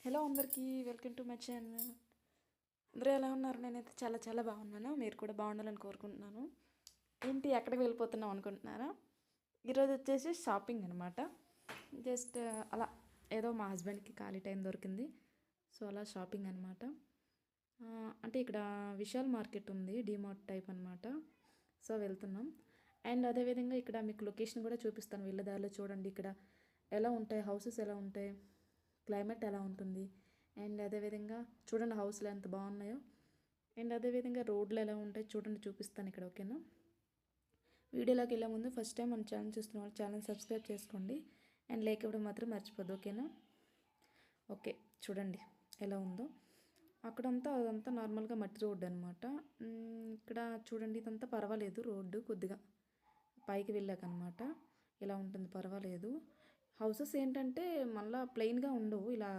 Hello అందరికీ, welcome to my channel. అందరూ ఎలా ఉన్నారు? నేనైతే చాలా చాలా బాగున్నాను. మీరు కూడా బాగుండాలని కోరుకుంటున్నాను. ఏంటి ఎక్కడికి వెళ్ళిపోతున్నాం అనుకుంటున్నారా? ఈరోజు వచ్చేసి షాపింగ్ అనమాట. జస్ట్ అలా ఏదో మా హస్బెండ్కి ఖాళీ టైం దొరికింది, సో అలా షాపింగ్ అనమాట. అంటే ఇక్కడ విశాల్ మార్కెట్ ఉంది, డీమార్ట్ టైప్ అనమాట. సో వెళ్తున్నాం. అండ్ అదేవిధంగా ఇక్కడ మీకు లొకేషన్ కూడా చూపిస్తాను. వెళ్ళదారిలో చూడండి ఇక్కడ ఎలా ఉంటాయి, హౌసెస్ ఎలా ఉంటాయి, క్లైమేట్ ఎలా ఉంటుంది. అండ్ అదేవిధంగా చూడండి హౌస్లు ఎంత బాగున్నాయో. అండ్ అదేవిధంగా రోడ్లు ఎలా ఉంటాయి చూడండి, చూపిస్తాను ఇక్కడ. ఓకేనా? వీడియోలోకి వెళ్ళే ముందు ఫస్ట్ టైం మన ఛానల్ చూస్తున్న వాళ్ళు ఛానల్ సబ్స్క్రైబ్ చేసుకోండి అండ్ లైక్ ఇవ్వడం మాత్రం మర్చిపోద్దు. ఓకేనా? ఓకే, చూడండి ఎలా ఉందో. అదంతా నార్మల్గా మట్టి రోడ్డు అనమాట. ఇక్కడ చూడండి, ఇదంతా పర్వాలేదు, రోడ్డు కొద్దిగా పైకి వెళ్ళాకనమాట ఇలా ఉంటుంది, పర్వాలేదు. హౌసెస్ ఏంటంటే మళ్ళీ ప్లెయిన్గా ఉండవు, ఇలా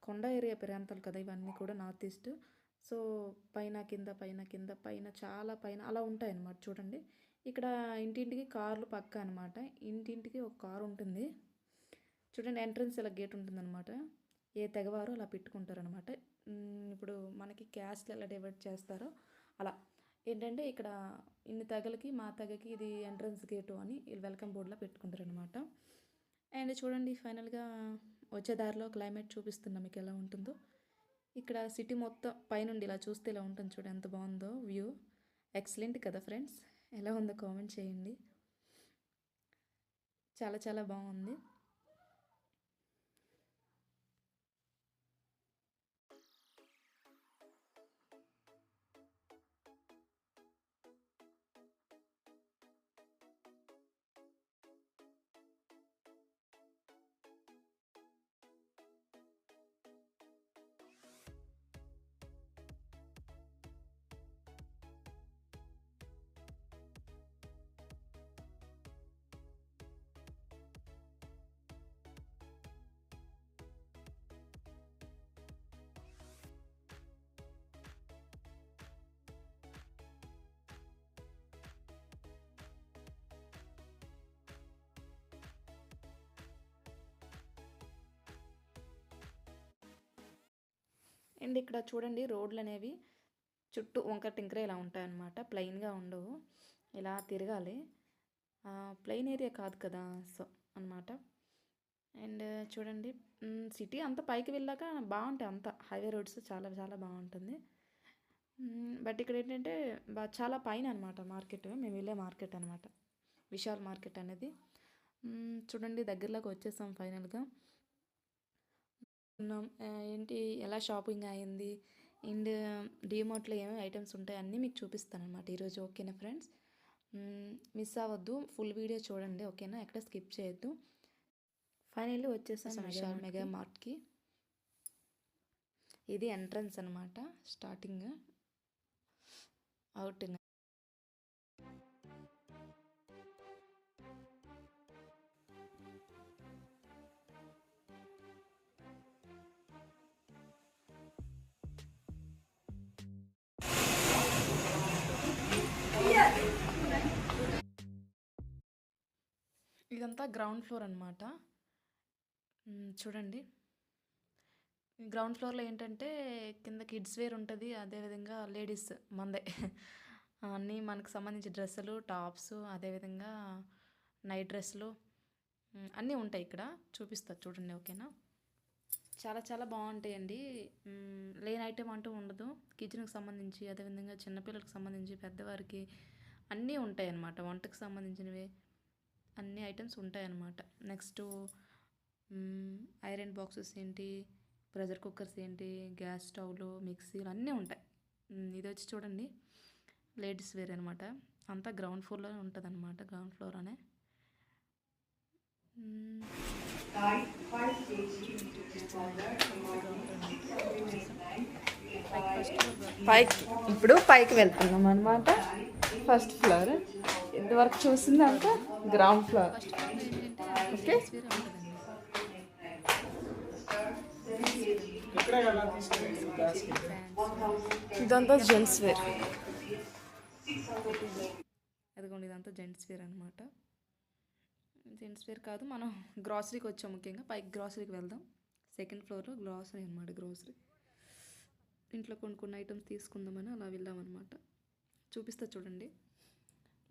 కొండ ఏరియా ప్రాంతాలు కదా ఇవన్నీ కూడా, నార్త్ ఈస్ట్. సో పైన కింద పైన కింద పైన చాలా పైన అలా ఉంటాయి అన్నమాట. చూడండి ఇక్కడ ఇంటింటికి కార్లు పక్క అనమాట. ఇంటింటికి ఒక కారు ఉంటుంది. చూడండి ఎంట్రన్స్ ఇలా గేట్ ఉంటుంది అనమాట. ఏ తెగవారో అలా పెట్టుకుంటారనమాట. ఇప్పుడు మనకి క్యాస్ట్లు ఎలా డివైడ్ చేస్తారో అలా ఏంటంటే ఇక్కడ ఇన్ని తెగలకి మా తెగకి ఇది ఎంట్రన్స్ గేటు అని వెల్కమ్ బోర్డులో పెట్టుకుంటారనమాట. అండ్ చూడండి ఫైనల్గా వచ్చే దారిలో క్లైమేట్ చూపిస్తున్నా మీకు ఎలా ఉంటుందో. ఇక్కడ సిటీ మొత్తం పైనుండి ఇలా చూస్తే ఇలా ఉంటుంది. చూడండి ఎంత బాగుందో వ్యూ. ఎక్సలెంట్ కదా ఫ్రెండ్స్? ఎలా ఉందో కామెంట్ చేయండి. చాలా చాలా బాగుంది. అండ్ ఇక్కడ చూడండి రోడ్లు అనేవి చుట్టూ వంకర టింకర ఇలా ఉంటాయన్నమాట. ప్లెయిన్గా ఉండవు, ఇలా తిరగాలి. ప్లెయిన్ ఏరియా కాదు కదా, సో అనమాట. అండ్ చూడండి సిటీ అంతా పైకి వెళ్ళాక బాగుంటాయి, అంతా హైవే రోడ్స్ చాలా చాలా బాగుంటుంది. బట్ ఇక్కడ ఏంటంటే చాలా పైన అనమాట మార్కెట్, మేము వెళ్ళే మార్కెట్ అనమాట, విశాల్ మార్కెట్ అనేది. చూడండి దగ్గరలోకి వచ్చేసాం ఫైనల్గా. ఏంటి ఎలా షాపింగ్ అయింది అండ్ డీమార్ట్లో ఏమేమి ఐటమ్స్ ఉంటాయి అన్నీ మీకు చూపిస్తాను అనమాట ఈరోజు. ఓకేనా ఫ్రెండ్స్? మిస్ అవ్వద్దు, ఫుల్ వీడియో చూడండి. ఓకేనా? ఎక్కడ స్కిప్ చేయొద్దు. ఫైనల్లీ వచ్చేసాం విశాల్ మెగా మార్ట్కి. ఇది ఎంట్రన్స్ అనమాట, స్టార్టింగ్ అవుటింగ్. ఇదంతా గ్రౌండ్ ఫ్లోర్ అనమాట. చూడండి గ్రౌండ్ ఫ్లోర్లో ఏంటంటే కింద కిడ్స్ వేర్ ఉంటుంది, అదేవిధంగా లేడీస్ మందే అన్నీ మనకు సంబంధించి డ్రెస్సులు, టాప్స్, అదేవిధంగా నైట్ డ్రెస్సులు అన్నీ ఉంటాయి ఇక్కడ. చూపిస్తా చూడండి. ఓకేనా? చాలా చాలా బాగుంటాయండి. లేని ఐటెం అంటూ ఉండదు. కిచెన్కి సంబంధించి, అదేవిధంగా చిన్నపిల్లలకు సంబంధించి, పెద్దవారికి అన్నీ ఉంటాయి అన్నమాట. వంటకు సంబంధించినవి అన్ని ఐటమ్స్ ఉంటాయన్నమాట. నెక్స్ట్ ఐరన్ బాక్సెస్ ఏంటి, ప్రెషర్ కుక్కర్స్ ఏంటి, గ్యాస్ స్టవ్లు, మిక్సీలు అన్నీ ఉంటాయి. ఇది వచ్చి చూడండి లేడీస్ వేర్ అనమాట. అంతా గ్రౌండ్ ఫ్లోర్లో ఉంటుంది అనమాట, గ్రౌండ్ ఫ్లోర్ అనే. ఇప్పుడు పైకి వెళ్తున్నాం అనమాట. ఫస్ట్ ఫ్లోర్ ఇంతవరకు చూసిందంతా గ్రౌండ్ ఫ్లోర్. ఓకే, ఇదంతా జెంట్స్ వేర్. అదిగోండి ఇదంతా జెంట్స్ వేర్ అనమాట. జెంట్స్ వేర్ కాదు, మనం గ్రాసరీకి వచ్చాం. ముఖ్యంగా పైకి గ్రాసరీకి వెళ్దాం. సెకండ్ ఫ్లోర్లో గ్రాసరీ అనమాట. గ్రోసరీ ఇంట్లో కొన్ని ఐటమ్స్ తీసుకుందామని అలా వెళ్ళామన్నమాట. చూపిస్తా చూడండి.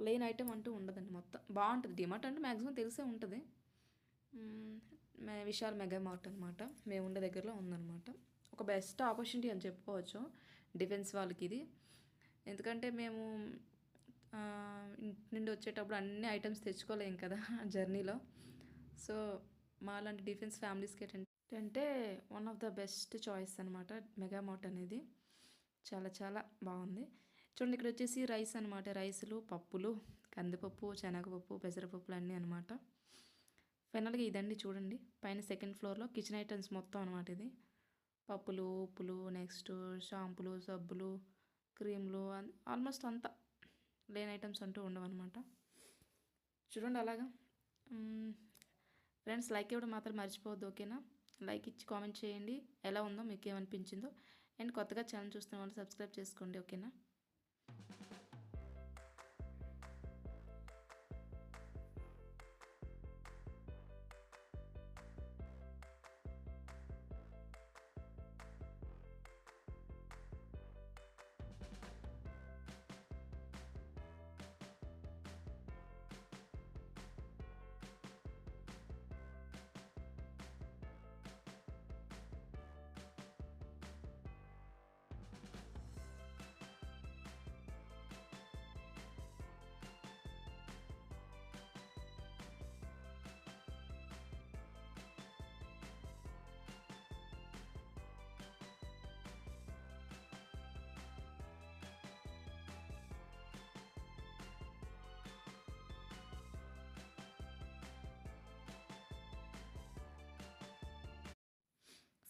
లేని ఐటమ్ అంటూ ఉండదండి. మొత్తం బాగుంటుంది. డిమార్ట్ అంటే మ్యాక్సిమం తెలిసే ఉంటుంది. విశాల్ మెగా మార్ట్ అనమాట. మేము ఉండే దగ్గరలో ఉందన్నమాట. ఒక బెస్ట్ ఆపర్చునిటీ అని చెప్పుకోవచ్చు డిఫెన్స్ వాళ్ళకి ఇది. ఎందుకంటే మేము ఇంటి నుండి వచ్చేటప్పుడు అన్ని ఐటమ్స్ తెచ్చుకోలేం కదా జర్నీలో. సో మాలాంటి డిఫెన్స్ ఫ్యామిలీస్కి ఏంటంటే one of the best choice అనమాట మెగా మార్ట్ అనేది. చాలా చాలా బాగుంది. చూడండి, ఇక్కడ వచ్చేసి రైస్ అనమాట. రైసులు, పప్పులు, కందిపప్పు, శనగపప్పు, పెసరపప్పులు అన్నీ అనమాట. ఫైనల్గా ఇదండి చూడండి. పైన సెకండ్ ఫ్లోర్లో కిచెన్ ఐటమ్స్ మొత్తం అనమాట. ఇది పప్పులు, ఉప్పులు, నెక్స్ట్ షాంపులు, సబ్బులు, క్రీమ్లు, ఆల్మోస్ట్ అంతా లేని ఐటమ్స్ అంటూ ఉండవన్నమాట. చూడండి అలాగా. ఫ్రెండ్స్, లైక్ ఇవ్వడం మాత్రం మర్చిపోవద్దు, ఓకేనా? లైక్ ఇచ్చి కామెంట్ చేయండి ఎలా ఉందో, మీకు ఏమనిపించిందో. అండ్ కొత్తగా ఛానల్ చూస్తున్న వాళ్ళు సబ్స్క్రైబ్ చేసుకోండి, ఓకేనా?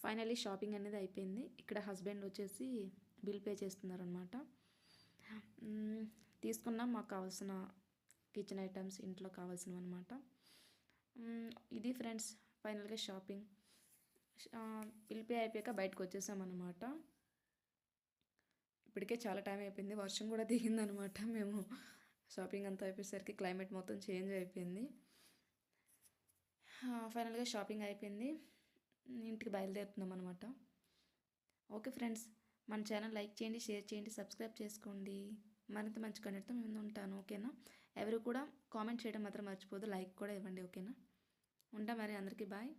ఫైనల్లీ షాపింగ్ అనేది అయిపోయింది. ఇక్కడ హస్బెండ్ వచ్చేసి బిల్ పే చేస్తున్నారనమాట. తీసుకున్నాం మాకు కావాల్సిన కిచెన్ ఐటమ్స్, ఇంట్లో కావాల్సినవి అనమాట. ఇది ఫ్రెండ్స్ ఫైనల్గా షాపింగ్. బిల్ పే అయిపోయాక బయటకు వచ్చేసామన్నమాట. ఇప్పటికే చాలా టైం అయిపోయింది. వర్షం కూడా దిగిందనమాట. మేము షాపింగ్ అంతా అయిపోయేసరికి క్లైమేట్ మొత్తం చేంజ్ అయిపోయింది. ఫైనల్గా షాపింగ్ అయిపోయింది. ఇంటికి బయలుదేరుతున్నాం అనమాట. ఓకే ఫ్రెండ్స్, మన ఛానల్ లైక్ చేయండి, షేర్ చేయండి, సబ్స్క్రైబ్ చేసుకోండి. మరింత మంచి కంటెంట్తో మేము ఉంటాను, ఓకేనా? ఎవరు కూడా కామెంట్ చేయడం మాత్రం మర్చిపోదు, లైక్ కూడా ఇవ్వండి, ఓకేనా? ఉంటా మరి, అందరికీ బాయ్.